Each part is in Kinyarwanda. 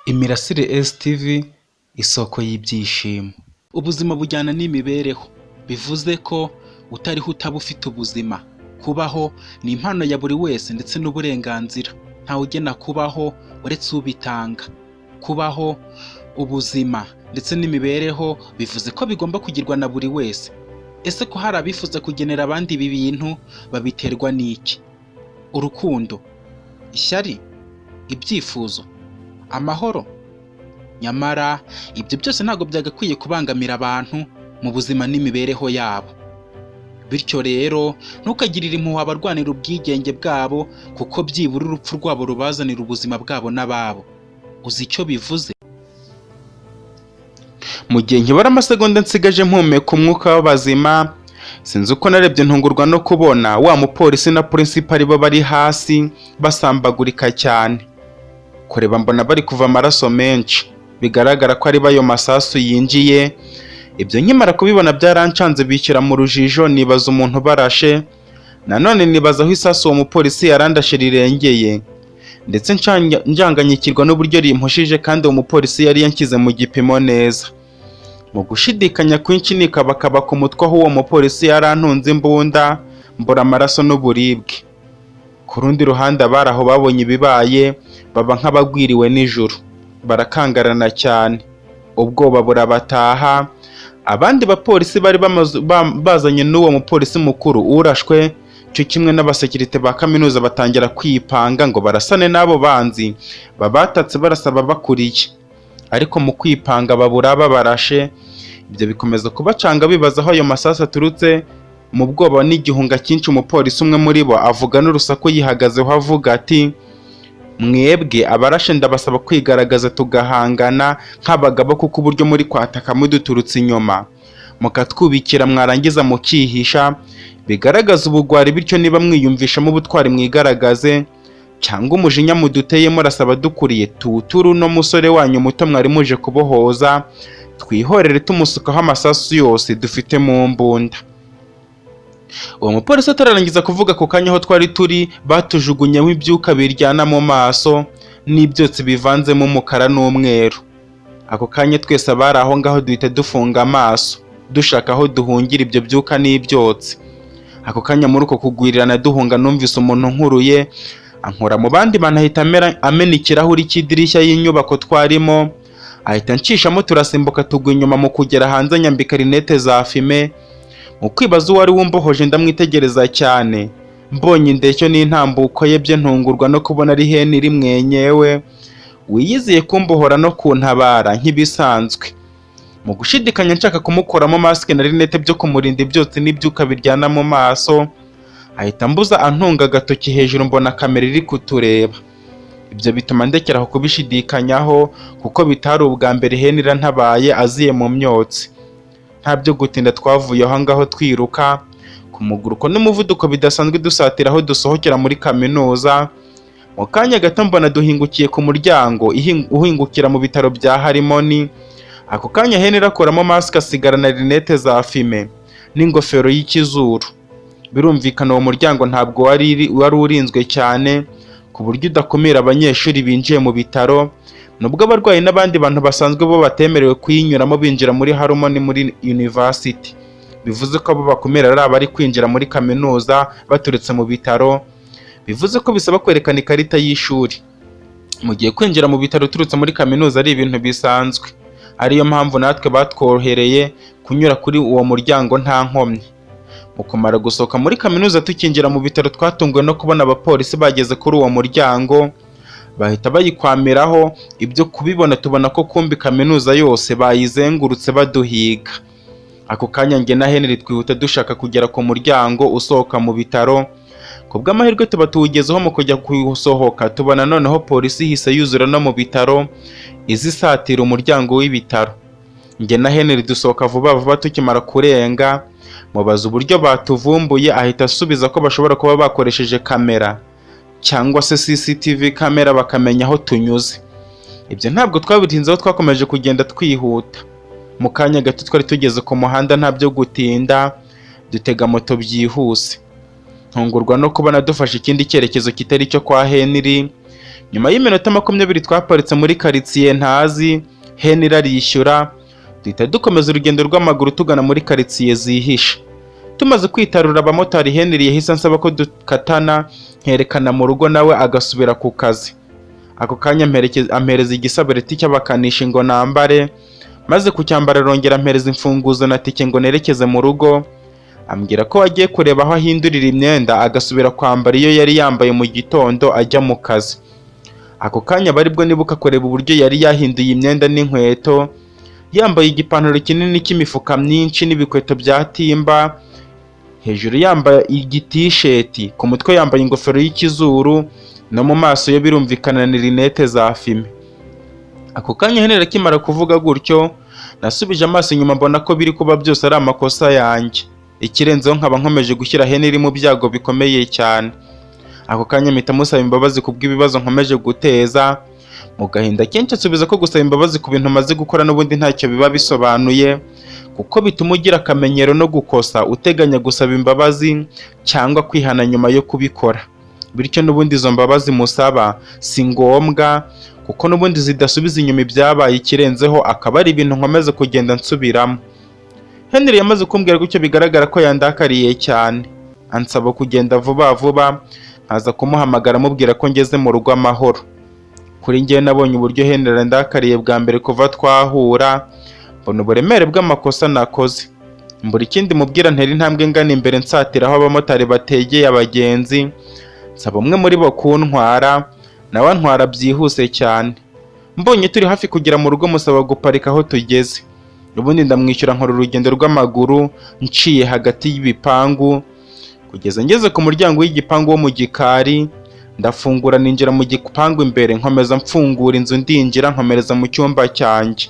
IMIRASIRE TV isoko y'ibyishimo. Ubuzima bujyana n'imibereho, bivuze ko utariho utaba ufite ubuzima. Kubaho ni impano ya buri wese ndetse n'uburenganzira, ntawe ugena kubaho uretse ubitanga. Kubaho, ubuzima ndetse n'imibereho bivuze ko bigomba kugirwa na buri wese. Ese ko hari abifuza kugenera abandi ibi bintu babiterwa n'iki? Urukundo, ishyari, ibyifuzo, amahoro? Nyamara ibyo byose ntabwo byagakwiye kubangamira abantu mu buzima n'imibereho yabo. Bityo rero ntukagirire impuhwe abarwanira ubwigenge bwabo, kuko byibura urupfu rwabo rubazanira ubuzima bwabo n'ababo. Uzi icyo bivuze? Mu gihe nkibara amasegonda nsigaje mpumeka umwuka w'abazima, sinzi uko narebye ntungurwa no kubona wa mupolisi na principal bo bari hasi basambagurika cyane. Kureba mbona bari kuva amaraso menshi, bigaragara ko ari bayo masasu yinjiye. Ibyo nkimara kubibona byarancanze bikira mu rujijo, nibaza umuntu barashe. Nanone nibaza aho isasu uwo mupolisi yarandashe rirengeye, ndetse njanganyikirwa n'uburyo rimpushije kandi uwo mupolisi yari yanshyize mu gipimo neza. Mu gushidikanya kwinshi nikabakaba ku mutwe aho uwo mupolisi yarantunze imbunda, mbura amaraso n'uburibwe. Ku rundi ruhande abari aho babonye ibibaye baba nk'abagwiriwe n'ijuru, barakangarana cyane, ubwoba burabataha. Abandi bapolisi bari bazanye n'uwo mupolisi mukuru urashwe, cyo kimwe n'abasekirite ba kaminuza batangira kwipanga ngo barasane n'abo banzi babatatse barasaba bakuriye. Ariko mu kwipanga babura babarashe. Ibyo bikomeza kubacanga bibaza aho ayo masasu aturutse. Mu bwoba n'igihunga cyinshi umupolisi umwe muri bo avuga n'urusaku yihagazeho avuga ati, mwebwe abarashe ndabasaba kwigaragaza tugahangana nk'abagabo, kuko uburyo muri kwataka muduturutse inyuma mukatwubikira mwarangiza mukihisha bigaragaza ubugwari. Bityo niba mwiyumvishamo ubutwari mwigaragaze, cyangwa umujinya muduteye murasaba dukuriye tuwuturu no musore wanyu muto mwari muje kubohoza, twihorere tumusukaho amasasu yose dufite mu mbunda. Uwo mupolisi atararangiza kuvuga ku kanya aho twari turi batujugunyeho ibyuka biryana mu maso n'ibyotsi bivanzemo umukara n'umweru. Ako kanya twese abari aho ngaho duhita dufunga amaso dushaka aho duhungira ibyo byuka n'ibyotsi. Ako kanya muri uko kugwirirana duhunga numvise umuntu nkuruye ankura mu bandi bantu, ahita amena ikirahuri cy'idirishya y'inyubako twarimo, ahita nshishamo turasimbuka tugwa inyuma. Mu kugera hanze nyambika rinete za fime. Mu kwibaza uwari wumbohoje ndamwitegereza cyane, mbonye indeshyo n'intambuko ye bye ntungurwa no kubona ari hene iri mwenyewe wiyiziye kumbohora no kuntabara nk'ibisanzwe. Mu gushidikanya nshaka kumukuramo mask na rinete byo kumurinda ibyotsi n'ibyuka biryana mu maso, ahita mbuza antunga agatoki hejuru, mbona kamera iri kutureba. Ibyo bituma ndekeraho kubishidikanyaho, kuko bitari ubwa mbere hene irantabaye aziye mu myotsi. Nta byo gutinda twavuye aho ngaho twiruka ku muguruko n'umuvuduko bidasanzwe dusatira aho dusohokera muri kaminuza. Mu kanya gato mbona duhingukiye ku muryango uhingukira mu bitaro bya Harimoni. Ako kanya hene irakuramo mask asigarana rinete za fime n'ingofero y'ikizuru. Birumvikana uwo muryango ntabwo wari urinzwe cyane ku buryo udakumira abanyeshuri binjiye mu bitaro, nubwo abarwayi n'abandi bantu basanzwe bo batemerewe kuyinyuramo binjira muri Harmony muri university. Bivuze ko abo bakumira ari abari kwinjira muri kaminuza baturutse mu bitaro. Bivuze ko bisaba kwerekana ikarita y'ishuri. Mu gihe kwinjira mu bitaro turutse muri kaminuza ari ibintu bisanzwe, ariyo mpamvu natwe batworohereye kunyura kuri uwo muryango nta nkomyi. Mu kumara gusohoka muri kaminuza tukinjira mu bitaro twatunguwe no kubona abapolisi bageze kuri uwo muryango, bahita bayikwamiraho. Ibyo kubibona tubona ko kumbi kaminuza yose bayizengurutse baduhiga. Ako kanya nge na Henry twihuta dushaka kugera ku muryango usohoka mu bitaro. Kubw'amahirwe tuba tuwugezeho. Mu kujya kusohoka tubona noneho polisi ihise yuzura no mu bitaro izisatira umuryango w'ibitaro. Nge na Henry dusohoka vuba vuba. Tukimara kurenga mubaza uburyo batuvumbuye, ahita asubiza ko bashobora kuba bakoresheje kamera cyangwa se CCTV kamera bakamenya aho tunyuze. Ibyo ntabwo twabitinzeho, twakomeje kugenda twihuta. Mu kanya gato twari tugeze ku muhanda, nta byo gutinda dutega moto byihuse. Ntungurwa no kubona dufashe ikindi cyerekezo kitari cyo kwa Henry, Nyuma y'iminota 20 twaparitse muri karitsiye ntazi, Henry arishyura, duhita dukomeza urugendo rw'amaguru tugana muri karitsiye zihisha. Tumaze kwitarura abamotari, Henry yahise ansaba ko dukatana nkerekana mu rugo nawe agasubira ku kazi. Ako kanya ampereza igisabireti cy'abakanishi ngo nambare, maze kucyambara arongera ampereza imfunguzo na tike ngo nerekeze mu rugo. Ambwira ko agiye kureba aho ahindurira imyenda agasubira kwambara iyo yari yambaye mu gitondo ajya mu kazi. Ako kanya bari bwo nibuka kureba uburyo yari yahinduye imyenda n'inkweto, yambaye igipantaro kinini cy'imifuka myinshi n'ibikweto bya timba, hejuru yambaye igitisheti, ku mutwe yambaye ingofero y'ikizuru, no mu maso yo birumvikana ni rinete za fime. Ako kanya Henry akimara kuvuga gutyo, nasubije amaso inyuma mbona ko biri kuba byose ari amakosa yanjye. Ikirenzeho nkaba nkomeje gushyira Henry mu byago bikomeye cyane. Ako kanya mpita musaba imbabazi kubw'ibibazo nkomeje guteza. Mu gahinda kenshi asubiza ko gusaba imbabazi ku bintu maze gukora n'ubundi ntacyo biba bisobanuye, kuko bituma ugira akamenyero no gukosa uteganya gusaba imbabazi cyangwa kwihana nyuma yo kubikora. Bityo n'ubundi izo mbabazi musaba si ngombwa, kuko n'ubundi zidasubiza inyuma ibyabaye. Ikirenzeho akaba ari ibintu nkomeze kugenda nsubiramo. Henry yamaze kumbwira gutyo bigaragara ko yandakariye cyane, ansaba kugenda vuba vuba nkaza kumuhamagara mubwira ko ngeze mu rugo amahoro. Kuri njye nabonye uburyo Henry yandakariye bwa mbere kuva twahura, mbona uburemere bw'amakosa nakoze. Mbura ikindi mubwira, ntera intambwe ngana imbere nsatira aho abamotari bategeye abagenzi, nsaba umwe muri bo kuntwara, nawe antwara byihuse cyane. Mbonye turi hafi kugera mu rugo musaba guparika aho tugeze. Ubundi ndamwishyura nkora urugendo rw'amaguru nciye hagati y'ibipangu kugeza ngeze ku muryango w'igipangu wo mu gikari. Ndafungura ninjira mu gipangu imbere, nkomeza mfungura inzu ndinjira nkomereza mu cyumba cyanjye.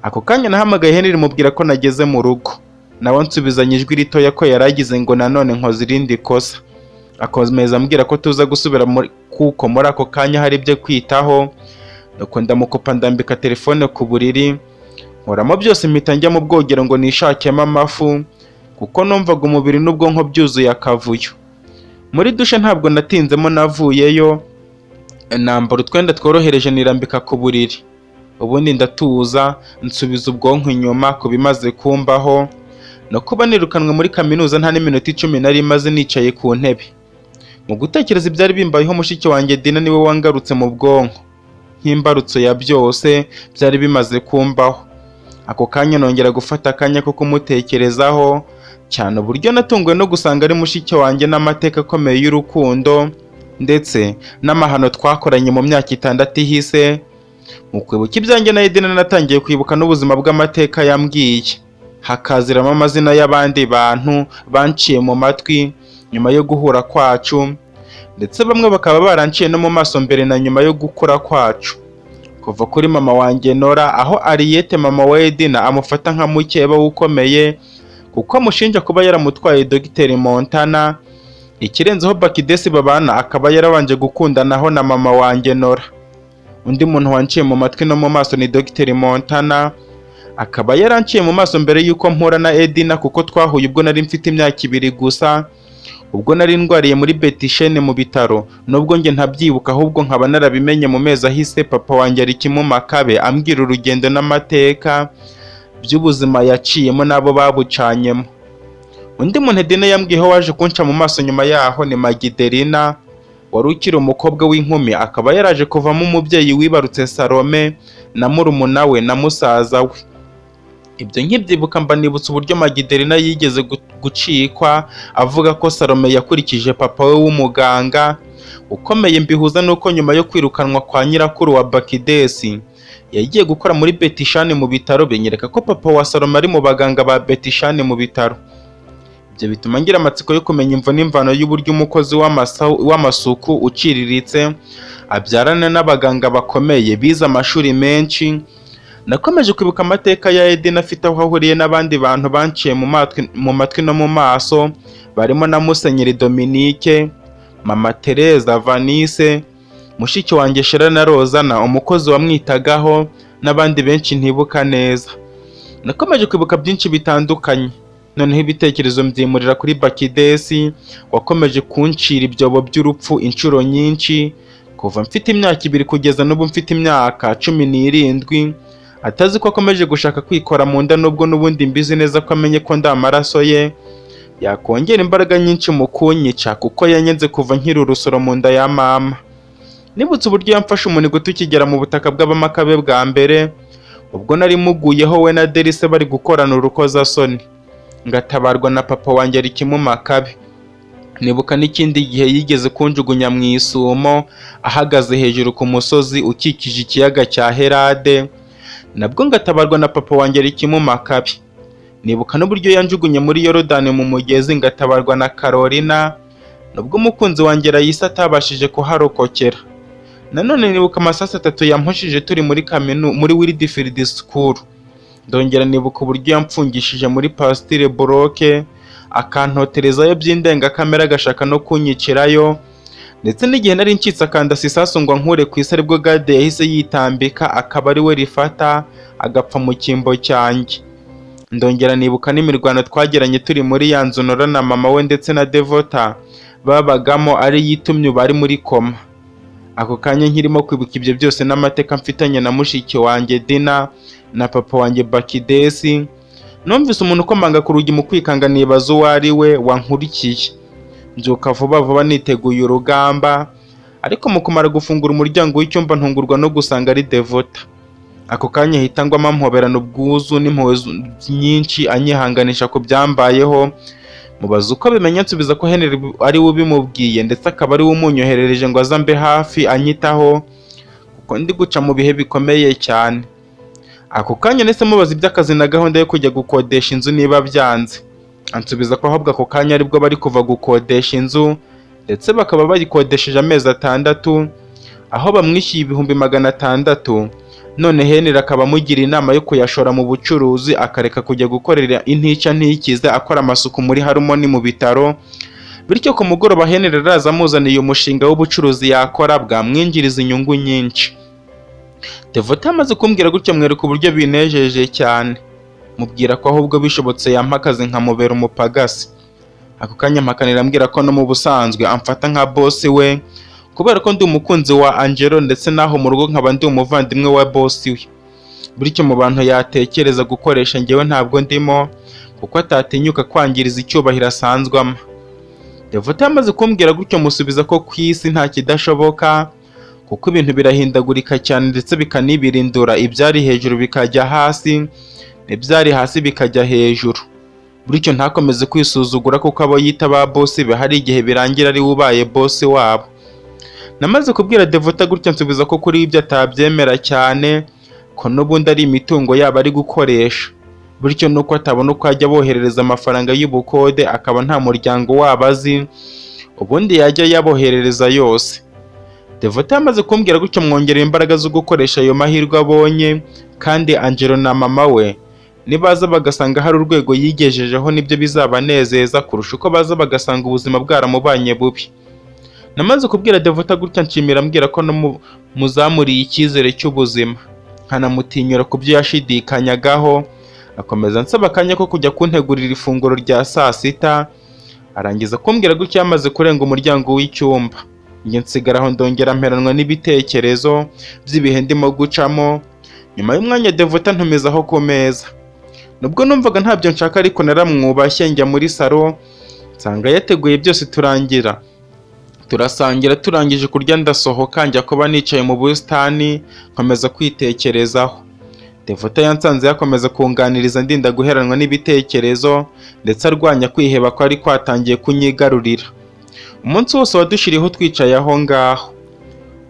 Ako kanya nahamagaye Henry mubwira ko nageze mu rugo, nawe nsubizanye ijwi ritoya ko yaragize ngo nanone nkoze irindi kosa. Akomeza ambwira ko tuza gusubira kuko muri ako kanya hari ibyo kwitaho. Nuko ndamukopa ndambika telefone ku buriri, nkoramo byose mpita njya mu bwogero ngo nishakemo amafu, kuko numvaga umubiri n'ubwonko byuzuye akavuyo. Muri dushe ntabwo natinzemo, navuyeyo nambara utwenda tworohereje nirambika ku buriri. Ubundi ndatuza nsubiza ubwonko inyuma ku bimaze kumbaho no kuba nirukanwe muri kaminuza nta n'iminota 10 nari maze nicaye ku ntebe. Mu gutekereza ibyari bimbayeho, mushiki wanjye Dina niwe wangarutse mu bwonko nk'imbarutso ya byose byari bimaze kumbaho. Ako kanya nongera gufata akanya ko kumutekerezaho cyane, uburyo natunguwe no gusanga ari mushiki wanjye n'amateka akomeye y'urukundo ndetse n'amahano twakoranye mu myaka 6 ihise. Mu kwibuka ibyanjye na Edina natangiye kwibuka n'ubuzima bw'amateka yambwiye, hakaziramo amazina y'abandi bantu banciye mu matwi nyuma yo guhura kwacu, ndetse bamwe bakaba baranciye no mu maso mbere na nyuma yo gukura kwacu. Kuva kuri mama wanjye Nora, aho Ariyete mama wa Edina amufata nka mukeba ukomeye kuko amushinja kuba yaramutwaye Dr Montana. Ikirenzeho Bakidesi babana akaba yarabanje gukundanaho na mama wanjye Nora. Undi muntu wanciye mu matwi no mu maso ni Dr Montana, akaba yaranciye mu maso mbere yuko mpura na Edina, kuko twahuye ubwo nari mfite imyaka 2 gusa, ubwo nari ndwariye muri Betishene mu bitaro. Nubwo nge ntabyibuka, ahubwo nkaba narabimenye mu mezi ahise papa wanjye ari Kimumakabe ambwira urugendo n'amateka by'ubuzima yaciyemo nabo babucanyemo. Undi muntu Edina yambwiyeho waje kunca mu maso nyuma yaho ni Magdalena, wari ukiri umukobwa w'inkumi, akaba yaraje kuvamo umubyeyi wibarutse Salome na murumuna we na musaza we. Ibyo nkibyibuka mba nibutse uburyo Magdalena yigeze gucikwa avuga ko Salome yakurikije papa we w'umuganga ukomeye. Mbihuza nuko nyuma yo kwirukanwa kwa nyirakuru wa Bakidesi yagiye gukora muri Betishane mu bitaro, benyereka ko papa wa Salome ari mu baganga ba Betishane mu bitaro. Ibyo bituma ngira amatsiko yo kumenya imvo n'imvano y'uburyo umukozi w'amasuku uciriritse abyarana n'abaganga bakomeye bize amashuri menshi. Nakomeje kwibuka amateka ya Edina afite aho ahuriye n'abandi bantu banciye mu matwi no mu maso, barimo na Musenyeri Dominique, mama Teresa, Vanise, mushiki wanjye Shera na Rozana, umukozi wamwitagaho n'abandi benshi ntibuka neza. Nakomeje kwibuka byinshi bitandukanye, noneho ibitekerezo mbyimurira kuri Bakidesi wakomeje kuncira ibyobo by'urupfu inshuro nyinshi, kuva mfite imyaka 2 kugeza n'ubu mfite imyaka 17, atazi ko akomeje gushaka kwikora mu nda, nubwo n'ubundi mbizi neza ko amenye ko ndi amaraso ye, yakongera imbaraga nyinshi mu kunyica kuko yanyenze kuva nkiri urusoro mu nda ya mama. Nibutse uburyo yamfashe umunigo tukigera mu butaka bw'abamakabe bwa mbere, ubwo nari muguyeho we na Derise bari gukorana urukozasoni, ngatabarwa na papa wanjye ari mu makabe. Nibuka n'ikindi gihe yigeze kunjugunya mu isumo ahagaze hejuru ku musozi ukikije ikiyaga cya Herade, nabwo ngatabarwa na papa wanjye ari mu makabe. Nibuka n'uburyo yanjugunye muri Yorodani mu mugezi, ngatabarwa na Carolina, nubwo umukunzi wanjye Rayisa atabashije kuharokokera. Nanone nibuka amasasa 3 yampushije turi muri Wilderfield School. Ndongera nibuka uburyo yamfungishije muri Pastille Bloke, akantoterezayo by'indengakamere agashaka no kunyicirayo, ndetse n'igihe nari ncitse akandasa isasu ngo nkure ku isi, aribwo Gade yahise yitambika akaba ari we rifata agapfa mu cyimbo cyanjye. Ndongera nibuka n'imirwano twageranye turi muri ya nzu Nora na mama we ndetse na Devota babagamo, ari yitumye bari muri koma. Ako kanya nkirimo kwibuka ibyo byose n'amateka mfitanye na mushiki wanjye Dina na papa wanjye Bakidesi, numvise umuntu ukomanga ku rugi mu kwikanga, nibaza uwo ari we wankurikiye. Mbyuka vuba vuba niteguye urugamba, ariko mu kumara gufungura umuryango w'icyumba ntungurwa no gusanga ari Devota. Ako kanya hita ngwamo amhoberano ubwuzu n'impuhwe nyinshi, anyihanganisha ku byambayeho. Mubaza uko bimenya, nsubiza ko Henry ari we ubimubwiye, ndetse akaba ari we umunyoherereje ngo azambe hafi anyitaho kuko ndi guca mu bihe bikomeye cyane. Ako kanya nese mubaza iby'akazi na gahunda yo kujya gukodesha inzu niba byanze. Ansubiza ko ahubwo ako kanya aribwo bari kuva gukodesha inzu, ndetse bakaba bayikodesheje amezi 6, aho bamwishyuye 600,000. None Henry akaba amugira inama yo kuyashora mu bucuruzi, akareka kujya gukorera intica ntikize akora amasuku muri Harmony mu bitaro. Bityo ku mugoroba Henry araza amuzaniye umushinga w'ubucuruzi yakora bwamwinjiriza inyungu nyinshi. Devota amaze kumbwira gutyo mwereka uburyo binejeje cyane, mubwira ko ahubwo bishobotse yampa akazi nkamubera umupagasi. Ako kanya mpakanira ambwira ko no mu busanzwe amfata nka boss we, kubera ko ndi umukunzi wa Angelo, ndetse naho mu rugo nkaba ndi umuvandimwe wa boss we. Bityo mu bantu yatekereza gukoresha njyewe ntabwo ndimo, kuko atatinyuka kwangiriza icyubahiro asanzwamo. Devota yamaze kumbwira gutyo musubiza ko ku isi nta kidashoboka, kuko ibintu birahindagurika cyane ndetse bikanibirindura, ibyari hejuru bikajya hasi, n'ibyari hasi bikajya hejuru. Bityo ntakomeze kwisuzugura kuko abo yita ba boss be hari igihe birangira ari ubaye boss wabo. Namaze kubwira Devota gutyo nsubiza ko kuri ibyo atabyemera cyane, ko n'ubundi ari imitungo yabo ari gukoresha. Bityo nuko atabona uko ajya boherereza amafaranga y'ubukode, akaba nta muryango wabo azi, ubundi yajya yaboherereza yose. Devota yamaze kumbwira gutyo mwongera imbaraga zo gukoresha ayo mahirwe abonye, kandi Angelo na mama we nibaza bagasanga hari urwego yigejejeho nibyo bizabanezeza kurusha uko baza bagasanga ubuzima bwaramubanye bubi. Namaze kubwira Devota gutya nshimira ambwira ko no muzamuriye icyizere cy'ubuzima, nkanamutinyura ku byo yashidikanyagaho. Akomeza nsaba akanya ko kujya kuntegurira ifunguro rya saa 6, arangiza kumbwira gutya yamaze kurenga umuryango w'icyumba. Njye nsigaraho ndongera mperanwa n'ibitekerezo by'ibihe ndimo gucamo. Nyuma y'umwanya Devota ntumizaho ku meza, nubwo numvaga ntabyo nshaka ariko naramwubashye, njya muri salo nsanga yateguye byose, turasangira. Turangije kurya ndasohoka njya kuba nicaye mu busitani nkomeza kwitekerezaho. Devota yansanze yakomeza kunganiriza ndinda guheranwa n'ibitekerezo, ndetse arwanya kwiheba ko ari kwatangiye kunyigarurira. Umunsi wose wadushiriho twicaye aho ngaho.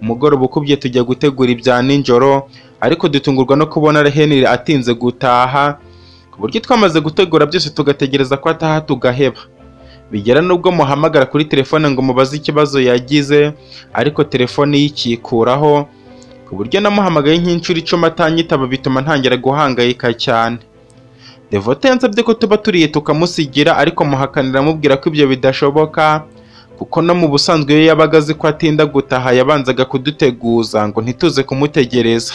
Umugoroba ukubye tujya gutegura ibya ninjoro, ariko dutungurwa no kubona Henry atinze gutaha, ku buryo twamaze gutegura byose tugategereza ko ataha tugaheba. Bigera nubwo muhamagara kuri telefone ngo mubaze ikibazo yagize, ariko telefone yikikuraho, ku buryo namuhamagaye nk'inshuro 10 atanyitaba, bituma ntangira guhangayika cyane. Devota yansabye ko tuba turiye tukamusigira, ariko muhakanira mubwira ko ibyo bidashoboka, kuko no mu busanzwe iyo yabaga azi ko atinda gutaha yabanzaga kuduteguza ngo ntituze kumutegereza.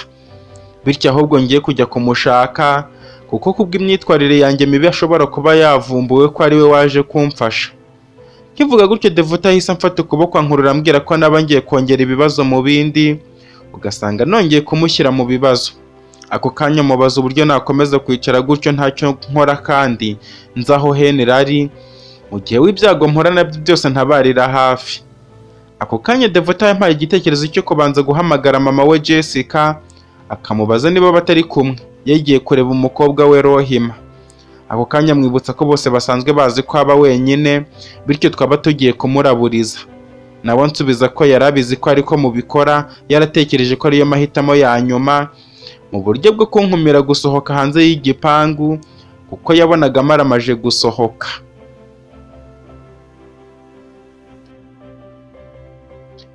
Bityo ahubwo ngiye kujya kumushaka, kuko kubw'imyitwarire yanjye mibi ashobora kuba yavumbuwe ko ari we waje kumfasha. Nkivuga gutyo Devota ahise amfata ukuboko ankurura ambwira ko nabangiye kongera ibibazo mu bindi, ugasanga nongeye kumushyira mu bibazo. Ako kanya mubaza uburyo nakomeza kwicara gutyo ntacyo nkora kandi nzaho henera ari, mu gihe w'ibyago mpora nabyo byose ntabarira hafi. Ako kanya Devota yampaye igitekerezo cyo kubanza guhamagara mama we Jessica akamubaza niba batari kumwe, yagiye kureba umukobwa we Rohima. Ako kanya mwibutsa ko bose basanzwe bazi ko aba wenyine, bityo twaba tugiye kumuraburiza. Nawe nsubiza ko yarabizi ko ariko mubikora, yaratekereje ko ariyo mahitamo ya nyuma mu buryo bwo kunkumira gusohoka hanze y'igipangu kuko yabonaga maramaje gusohoka.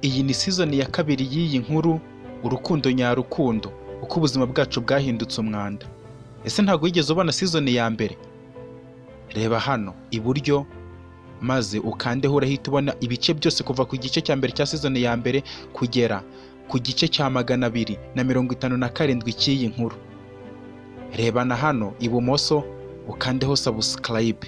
Iyi ni season ya kabiri y'iyi nkuru, urukundo nyarukundo, uko ubuzima bwacu bwahindutse umwanda. Ese ntabwo wigeze ubona season ya mbere? Reba hano iburyo maze ukandeho urahita ubona ibice byose kuva ku gice cya mbere cya season ya mbere kugera ku gice cya 257 cy'iyi nkuru. Reba na hano ibumoso ukandeho subscribe.